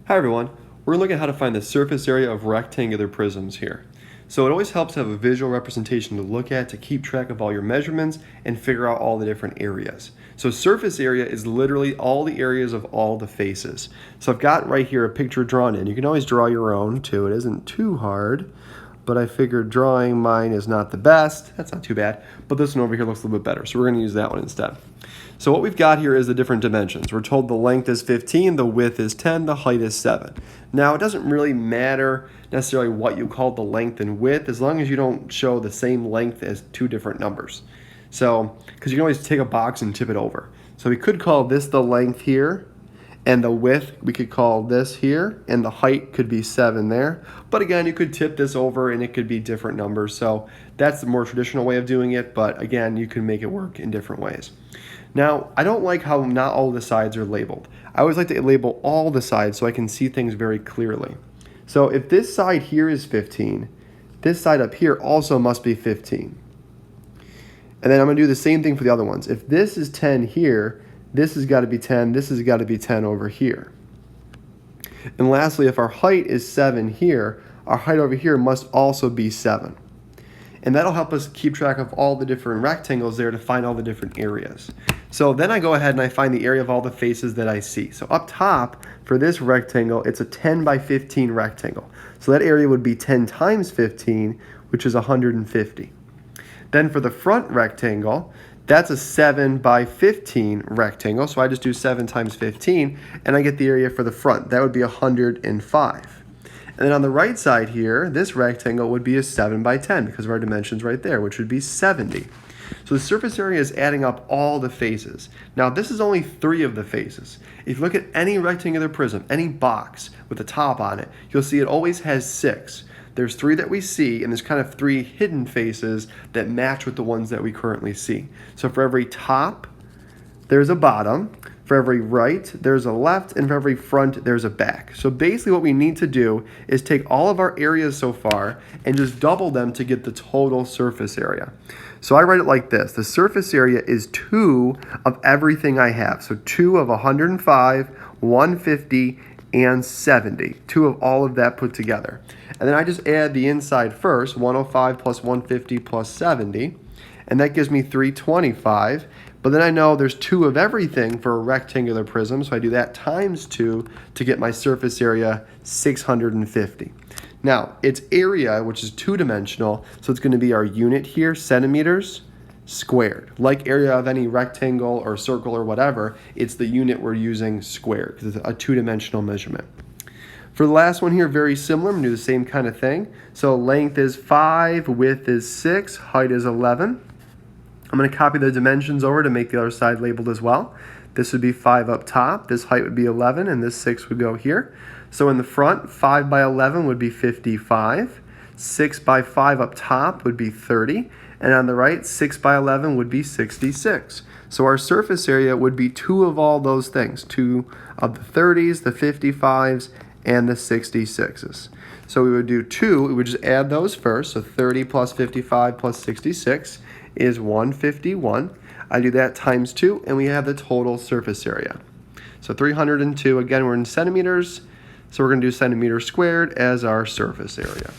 Hi everyone, we're going to look at how to find the surface area of rectangular prisms here. So it always helps to have a visual representation to look at to keep track of all your measurements and figure out all the different areas. So surface area is literally all the areas of all the faces. So I've got right here a picture drawn in. You can always draw your own too, it isn't too hard, but I figured drawing mine is not the best. That's not too bad, but this one over here looks a little bit better, so we're going to use that one instead. So what we've got here is the different dimensions. We're told the length is 15, the width is 10, the height is 7. Now it doesn't really matter necessarily what you call the length and width as long as you don't show the same length as two different numbers. So, because you can always take a box and tip it over. So we could call this the length here, and the width we could call this here, and the height could be 7 there. But again, you could tip this over and it could be different numbers. So that's the more traditional way of doing it, but again, you can make it work in different ways. Now, I don't like how not all the sides are labeled. I always like to label all the sides so I can see things very clearly. So if this side here is 15, this side up here also must be 15. And then I'm going to do the same thing for the other ones. If this is 10 here, this has got to be 10, this has got to be 10 over here. And lastly, if our height is 7 here, our height over here must also be 7. And that'll help us keep track of all the different rectangles there to find all the different areas. So then I go ahead and I find the area of all the faces that I see. So up top, for this rectangle, it's a 10 by 15 rectangle. So that area would be 10 times 15, which is 150. Then for the front rectangle, that's a 7 by 15 rectangle. So I just do 7 times 15, and I get the area for the front. That would be 105. And then on the right side here, this rectangle would be a 7 by 10 because of our dimensions right there, which would be 70. So the surface area is adding up all the faces. Now this is only 3 of the faces. If you look at any rectangular prism, any box with a top on it, you'll see it always has 6. There's 3 that we see, and there's kind of 3 hidden faces that match with the ones that we currently see. So for every top, there's a bottom. For every right, there's a left, and for every front, there's a back. So basically what we need to do is take all of our areas so far and just double them to get the total surface area. So I write it like this. The surface area is 2 of everything I have. So 2 of 105, 150, and 70. 2 of all of that put together. And then I just add the inside first, 105 plus 150 plus 70. And that gives me 325. But then I know there's 2 of everything for a rectangular prism, so I do that times 2 to get my surface area 650. Now, its area, which is 2-dimensional, so it's going to be our unit here, centimeters squared. Like area of any rectangle or circle or whatever, it's the unit we're using squared because it's a 2-dimensional measurement. For the last one here, very similar. I'm going to do the same kind of thing. So length is 5, width is 6, height is 11. I'm going to copy the dimensions over to make the other side labeled as well. This would be 5 up top, this height would be 11, and this 6 would go here. So in the front, 5 by 11 would be 55, 6 by 5 up top would be 30, and on the right, 6 by 11 would be 66. So our surface area would be 2 of all those things, 2 of the 30s, the 55s, and the 66s. So we would do 2, we would just add those first, so 30 plus 55 plus 66 is 151. I do that times 2, and we have the total surface area. So 302, again, we're in centimeters, so we're going to do centimeters squared as our surface area.